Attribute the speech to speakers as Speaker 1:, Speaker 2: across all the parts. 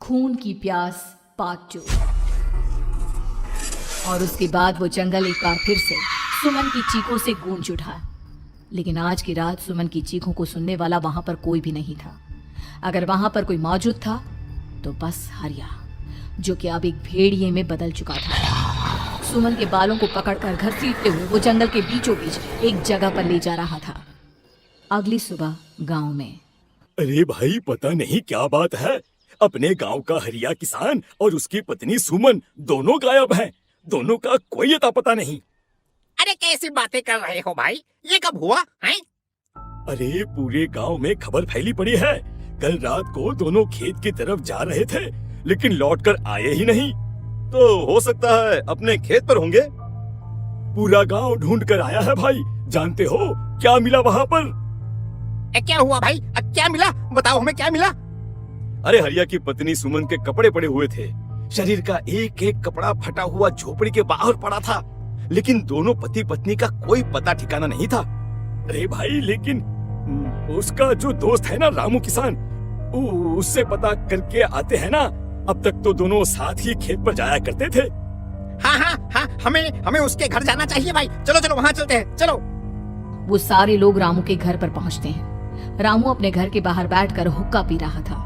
Speaker 1: खून की प्यास पार्ट 2। और उसके बाद वो जंगल एक बार फिर से सुमन की चीखों से गूंज उठा। लेकिन आज की रात सुमन की चीखों को सुनने वाला वहां पर कोई भी नहीं था। अगर वहां पर कोई मौजूद था तो बस हरिया, जो कि अब एक भेड़िए में बदल चुका था। सुमन के बालों को पकड़कर घसीटते हुए वो जंगल के बीचों बीच एक जगह पर ले जा रहा था। अगली सुबह गांव में।
Speaker 2: अरे भाई, पता नहीं क्या बात है, अपने गांव का हरिया किसान और उसकी पत्नी सुमन दोनों गायब हैं। दोनों का कोई अता पता नहीं।
Speaker 3: अरे कैसी बातें कर रहे हो भाई, ये कब हुआ है?
Speaker 2: अरे पूरे गांव में खबर फैली पड़ी है। कल रात को दोनों खेत की तरफ जा रहे थे, लेकिन लौटकर आए ही नहीं।
Speaker 4: तो हो सकता है अपने खेत पर होंगे।
Speaker 2: पूरा गांव ढूंढ कर आया है भाई। जानते हो क्या मिला वहाँ पर?
Speaker 3: क्या हुआ भाई? क्या मिला? बताओ हमें, क्या मिला?
Speaker 2: अरे हरिया की पत्नी सुमन के कपड़े पड़े हुए थे। शरीर का एक एक कपड़ा फटा हुआ झोपड़ी के बाहर पड़ा था, लेकिन दोनों पति पत्नी का कोई पता ठिकाना नहीं था। अरे भाई, लेकिन उसका जो दोस्त है ना रामू किसान, उससे पता करके आते हैं ना। अब तक तो दोनों साथ ही खेत पर जाया करते थे।
Speaker 3: हाँ, हमें उसके घर जाना चाहिए भाई। चलो चलो वहाँ चलते हैं, चलो।
Speaker 1: वो सारे लोग रामू के घर पर पहुंचते हैं। रामू अपने घर के बाहर बैठकर हुक्का पी रहा था।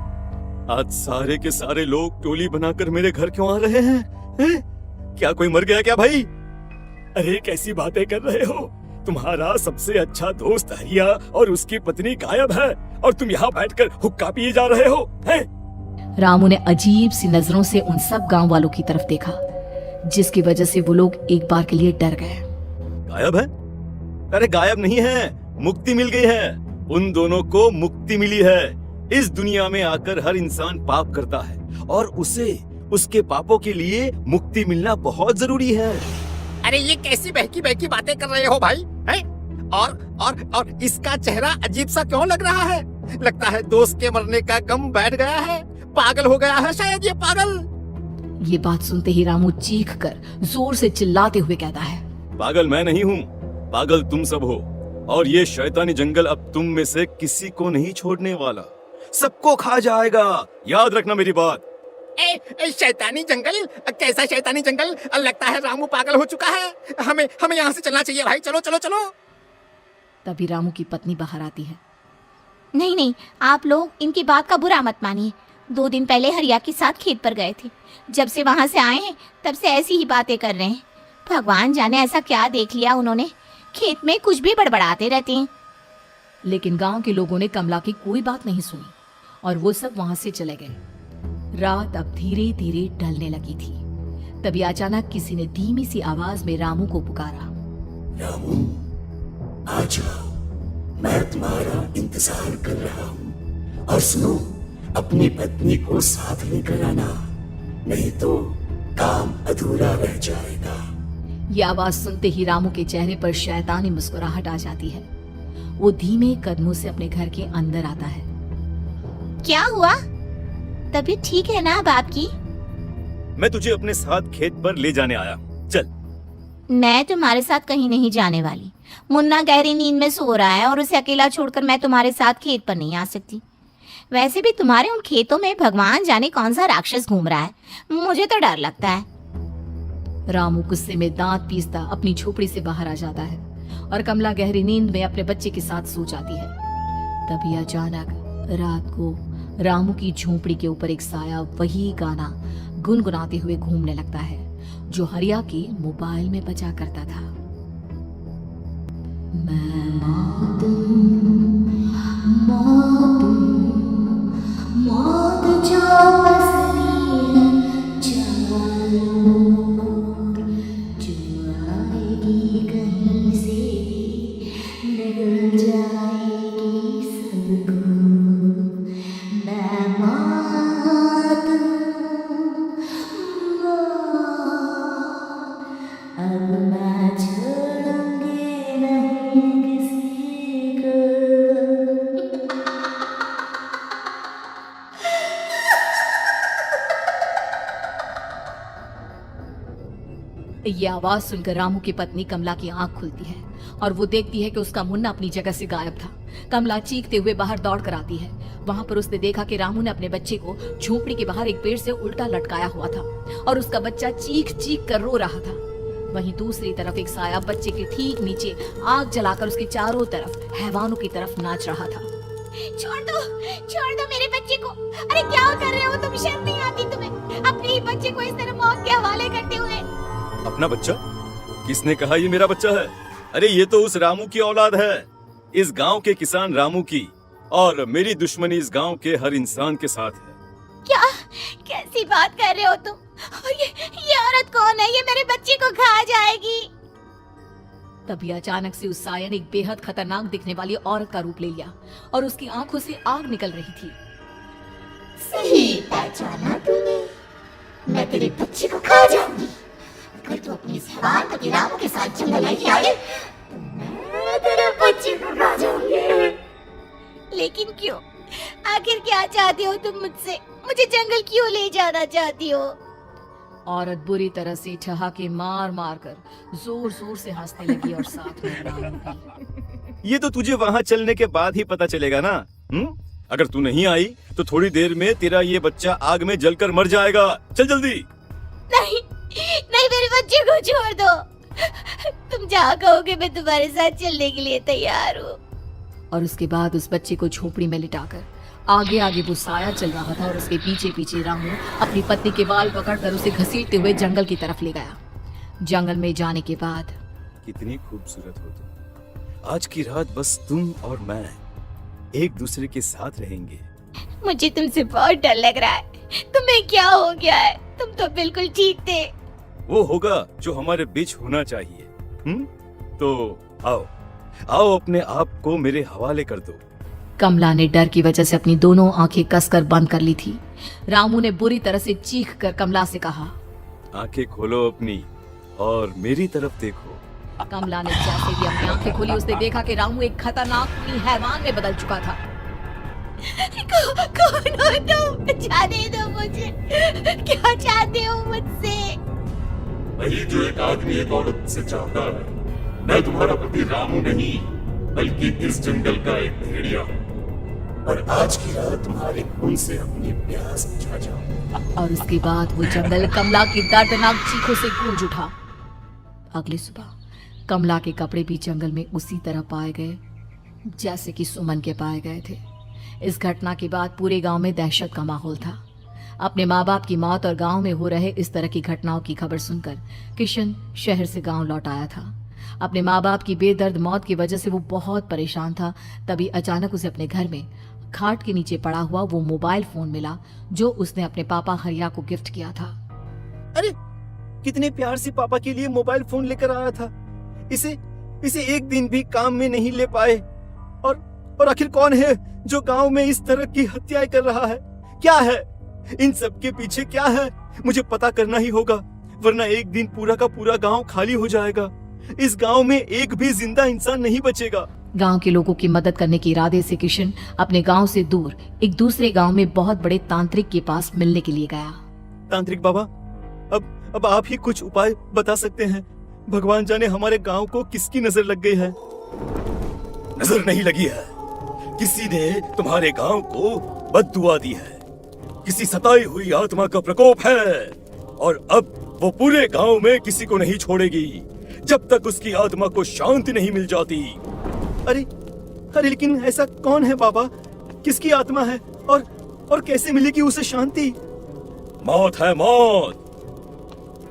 Speaker 2: आज सारे के सारे लोग टोली बनाकर मेरे घर क्यों आ रहे हैं? क्या कोई मर गया क्या भाई? अरे कैसी बातें कर रहे हो? तुम्हारा सबसे अच्छा दोस्त हरिया और उसकी पत्नी गायब है और तुम यहाँ बैठकर हुक्का पिए जा रहे हो हैं?
Speaker 1: रामू ने अजीब सी नजरों से उन सब गांव वालों की तरफ देखा, जिसकी वजह से वो लोग एक बार के लिए डर गए।
Speaker 4: गायब है? अरे गायब नहीं है, मुक्ति मिल गई है। उन दोनों को मुक्ति मिली है। इस दुनिया में आकर हर इंसान पाप करता है और उसे उसके पापों के लिए मुक्ति मिलना बहुत जरूरी है।
Speaker 3: अरे ये कैसी बहकी बहकी बातें कर रहे हो भाई, हैं? और इसका चेहरा अजीब सा क्यों लग रहा है? लगता है दोस्त के मरने का गम बैठ गया है। पागल हो गया है शायद ये पागल।
Speaker 1: ये बात सुनते ही रामू चीख कर जोर से चिल्लाते हुए कहता है,
Speaker 4: पागल मैं नहीं हूँ, पागल तुम सब हो। और ये शैतानी जंगल अब तुम में से किसी को नहीं छोड़ने वाला, सबको खा जाएगा। याद रखना मेरी बात।
Speaker 3: शैतानी जंगल? कैसा शैतानी जंगल? लगता है रामू पागल हो चुका है। हमें यहाँ से चलना चाहिए भाई। चलो चलो चलो।
Speaker 1: तभी रामू की पत्नी बाहर आती है।
Speaker 5: नहीं, आप लोग इनकी बात का बुरा मत मानिए। 2 दिन पहले हरिया के साथ खेत पर गए थे। जब से वहाँ से आए हैं तब से ऐसी ही बातें कर रहे हैं। भगवान जाने ऐसा क्या देख लिया उन्होंने, खेत में कुछ भी बड़बड़ाते रहते हैं।
Speaker 1: लेकिन गांव के लोगों ने कमला की कोई बात नहीं सुनी और वो सब वहां से चले गए। रात अब धीरे धीरे ढलने लगी थी। तभी अचानक किसी ने धीमी सी आवाज में रामू को पुकारा।
Speaker 6: रामू, आ जाओ, मैं तुम्हारा इंतजार कर रहा हूँ। और सुनो, अपनी पत्नी को साथ लेकर आना, नहीं तो काम अधूरा रह जाएगा।
Speaker 1: ये आवाज सुनते ही रामू के चेहरे पर शैतानी मुस्कुराहट आ जाती है। वो धीमे कदमों से अपने घर के अंदर आता है।
Speaker 5: क्या हुआ? तबीयत ठीक है ना अब आपकी?
Speaker 4: मैं तुझे अपने साथ खेत पर ले जाने आया, चल।
Speaker 5: मैं तुम्हारे साथ कहीं नहीं जाने वाली। मुन्ना गहरी नींद में सो रहा है और उसे अकेला छोड़कर मैं तुम्हारे साथ खेत पर नहीं आ सकती। वैसे भी तुम्हारे उन खेतों में भगवान जाने कौन सा राक्षस घूम रहा है, मुझे तो डर लगता है।
Speaker 1: रामू गुस्से में दांत पीसता अपनी झोपड़ी से बाहर आ जाता है और कमला गहरी नींद में अपने बच्चे के साथ सो जाती है। तभी अचानक रात को रामू की झोपड़ी के ऊपर एक साया वही गाना गुनगुनाते हुए घूमने लगता है जो हरिया के मोबाइल में बजा करता था। मैं मौत जो असली है, जो आएगी कहीं से निकल जाएगी सबको। मैं मौत, अब मैं छोड़ूंगी नहीं किसी को। ये आवाज सुनकर रामू की पत्नी कमला की आंख खुलती है और वो देखती है कि उसका मुन्ना अपनी जगह से गायब था। कमला चीखते हुए बाहर दौड़ कर आती है वहां पर उसने देखा कि रामू ने अपने बच्चे को झोपड़ी के बाहर एक पेड़ से उल्टा लटकाया हुआ था और उसका बच्चा चीख चीख कर रो रहा था। वहीं दूसरी तरफ एक साया बच्चे के ठीक नीचे आग जलाकर उसके चारों तरफ हैवानों की तरफ नाच रहा था।
Speaker 5: छोड़ दो मेरे बच्चे को। अरे क्या कर रहे हो तुम? शर्म नहीं आती तुम्हें अपने ही बच्चे को इस तरह मौत के हवाले करते हुए?
Speaker 4: अपना बच्चा? किसने कहा ये मेरा बच्चा है? अरे ये तो उस रामू की औलाद है, इस गांव के किसान रामू की, और मेरी दुश्मनी इस गांव के हर इंसान के साथ है।
Speaker 5: क्या कैसी बात कर रहे हो तुम? और ये औरत कौन है? ये मेरे बच्चे को खा जाएगी।
Speaker 1: तभी अचानक से उस साया ने एक बेहद खतरनाक दिखने वाली औरत का रूप ले लिया और उसकी आंखों से आग निकल रही थी।
Speaker 5: सही पहचाना तूने। मैं तेरे बच्चे को खा जाऊंगी। अगर तू अपने इस हैवान पति रामू के साथ जंगल नहीं आई, तो मैं तेरे बच्चे को खा जाऊंगी। लेकिन क्यों? आखिर क्या चाहती हो तुम मुझसे? मुझे जंगल क्यों ले जाना चाहती हो?
Speaker 1: औरत बुरी तरह से ठहाके मार मार कर जोर जोर से हंसने लगी और साथ में रामू भी।
Speaker 4: ये तो तुझे वहाँ चलने के बाद ही पता चलेगा ना। अगर तू नहीं आई तो थोड़ी देर में तेरा ये बच्चा आग में जलकर मर जाएगा। चल जल्दी।
Speaker 5: नहीं नहीं, मेरे बच्चे को छोड़ दो। तुम जहाँ कहोगे मैं तुम्हारे साथ चलने के लिए तैयार हूँ।
Speaker 1: और उसके बाद उस बच्चे को झोपड़ी में लिटाकर आगे आगे वो साया चल रहा था और उसके पीछे पीछे रामू अपनी पत्नी के बाल पकड़कर उसे घसीटते हुए जंगल की तरफ ले गया। जंगल में जाने के बाद
Speaker 4: कितनी खूबसूरत हो तुम। आज की रात बस तुम और मैं एक दूसरे के साथ रहेंगे।
Speaker 5: मुझे तुमसे बहुत डर लग रहा है। तुम्हें क्या हो गया है? तुम तो बिल्कुल ठीक थे।
Speaker 4: वो होगा जो हमारे बीच होना चाहिए। तो आओ आओ अपने आप को मेरे हवाले कर दो।
Speaker 1: कमला ने डर की वजह से अपनी दोनों आंखें कसकर बंद कर ली थी। रामू ने बुरी तरह से चीख कर कमला से कहा,
Speaker 4: आंखें खोलो अपनी और मेरी तरफ देखो।
Speaker 1: कमला ने जैसे ही अपनी आंखें खोली उसने देखा कि रामू एक खतरनाक हैवान में बदल चुका था।
Speaker 5: कौन हो तुम? जाने दो मुझे। क्या चाहते हो मुझसे?
Speaker 6: वही जो एक आदमी एक औरत से चाहता है। मैं तुम्हारा पति रामू नहीं, बल्कि इस जंगल का एक भेड़िया हूँ, और आज की रात तुम्हारे खून से अपनी प्यास बुझा जाऊं।
Speaker 1: और उसके बाद वो जंगल कमला की दर्दनाक चीखों से गूंज उठा। अगली सुबह कमला के कपड़े भी जंगल में उसी तरह पाए गए जैसे कि सुमन के पाए गए थे। इस घटना के बाद पूरे गांव में दहशत का माहौल था। अपने माँ बाप की मौत और गांव में हो रहे इस तरह की घटनाओं की खबर सुनकर किशन शहर से गांव लौट आया था। अपने माँ बाप की बेदर्द मौत की वजह से वो बहुत परेशान था। तभी अचानक उसे अपने घर में खाट के नीचे पड़ा हुआ वो मोबाइल फोन मिला जो उसने अपने पापा हरिया को गिफ्ट किया था।
Speaker 4: अरे कितने प्यार से पापा के लिए मोबाइल फोन लेकर आया था, इसे एक दिन भी काम में नहीं ले पाए। और आखिर कौन है जो गांव में इस तरह की हत्याएं कर रहा है? क्या है इन सब के पीछे? क्या है? मुझे पता करना ही होगा, वरना एक दिन पूरा का पूरा गांव खाली हो जाएगा। इस गांव में एक भी जिंदा इंसान नहीं बचेगा।
Speaker 1: गांव के लोगों की मदद करने के इरादे से किशन अपने गांव से दूर एक दूसरे गांव में बहुत बड़े तांत्रिक के पास मिलने के लिए गया।
Speaker 4: तांत्रिक बाबा, अब आप ही कुछ उपाय बता सकते हैं। भगवान जाने हमारे गांव को किसकी नजर लग गई है।
Speaker 2: नजर नहीं लगी है, किसी ने तुम्हारे गांव को बद्दुआ दी है। किसी सताई हुई आत्मा का प्रकोप है, और अब वो पूरे गांव में किसी को नहीं छोड़ेगी जब तक उसकी आत्मा को शांति नहीं मिल जाती।
Speaker 4: अरे लेकिन ऐसा कौन है बाबा? किसकी आत्मा है और कैसे मिलेगी उसे शांति?
Speaker 2: मौत है मौत,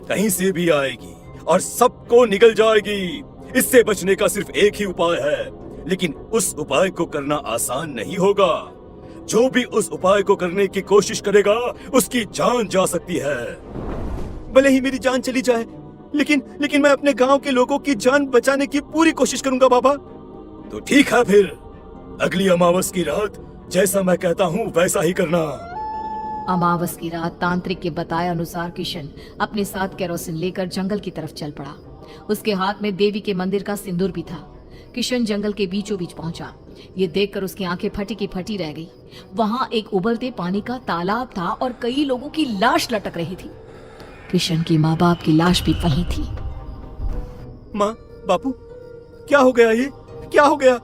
Speaker 2: कहीं से भी आएगी और सबको निगल जाएगी। इससे बचने का सिर्फ एक ही उपाय है, लेकिन उस उपाय को करना आसान नहीं होगा। जो भी उस उपाय को करने की कोशिश करेगा उसकी जान जा सकती है।
Speaker 4: भले ही मेरी जान चली जाए, लेकिन मैं अपने गांव के लोगों की जान बचाने की पूरी कोशिश करूंगा बाबा।
Speaker 2: तो ठीक है, फिर अगली अमावस की रात जैसा मैं कहता हूँ वैसा ही करना।
Speaker 1: अमावस की रात तांत्रिक के बताए अनुसार किशन अपने साथ केरोसिन लेकर जंगल की तरफ चल पड़ा। उसके हाथ में देवी के मंदिर का सिंदूर भी था। किशन जंगल के बीचों बीच पहुंचा। ये देखकर उसकी आंखें फटी की फटी रह गई। वहां एक उबलते पानी का तालाब था और कई लोगों की लाश लटक रही थी। किशन की माँ बाप की लाश भी वहीं थी।
Speaker 4: माँ, बापू, क्या हो गया? ये क्या हो गया?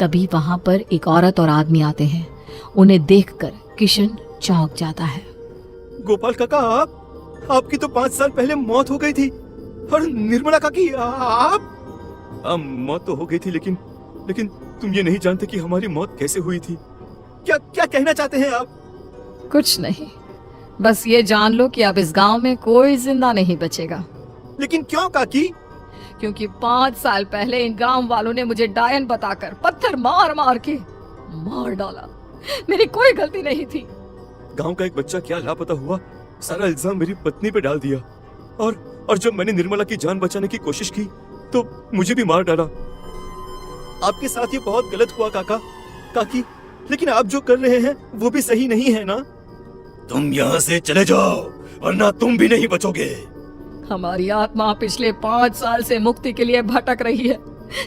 Speaker 1: तभी वहां पर एक औरत और आदमी आते हैं। उन्हें देखकर किशन चौंक जाता है।
Speaker 2: गोपाल काका, आपकी तो 5 साल पहले मौत हो गई थी। और निर्मला काकी, आप मौत तो हो गई थी, लेकिन तुम ये नहीं जानते कि हमारी मौत कैसे हुई थी। क्या क्या कहना चाहते हैं आप?
Speaker 1: कुछ नहीं, बस ये जान लो कि अब इस गांव में कोई जिंदा नहीं बचेगा।
Speaker 2: लेकिन क्यों काकी?
Speaker 1: क्योंकि 5 साल पहले इन गांव वालों ने मुझे डायन बताकर पत्थर मार मार के मार डाला। मेरी कोई गलती नहीं थी।
Speaker 2: गांव का एक बच्चा क्या लापता हुआ, सारा इल्जाम मेरी पत्नी पे डाल दिया। और जब मैंने निर्मला की जान बचाने की कोशिश की तो मुझे भी मार डाला। आपके साथ ये बहुत गलत हुआ काकी, लेकिन आप जो कर रहे हैं वो भी सही नहीं है ना? तुम यहाँ से चले जाओ, वरना तुम भी नहीं बचोगे।
Speaker 1: हमारी आत्मा पिछले 5 साल से मुक्ति के लिए भटक रही है।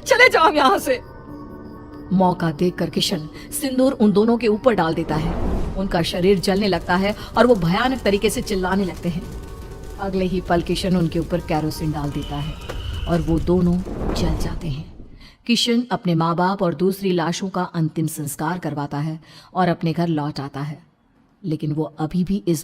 Speaker 1: चले जाओ यहाँ से। मौका देखकर किशन सिंदूर उन दोनों के ऊपर डाल देता है। उनका शरीर जलने लगता है और वो भयानक तरीके से चिल्लाने लगते हैं। अगले ही पल किशन उनके ऊपर कैरोसिन डाल देता है और वो दोनों जल जाते हैं। किशन अपने माँ बाप और दूसरी लाशों का अंतिम संस्कार करवाता है और अपने घर लौट आता है, लेकिन वो अभी भी इस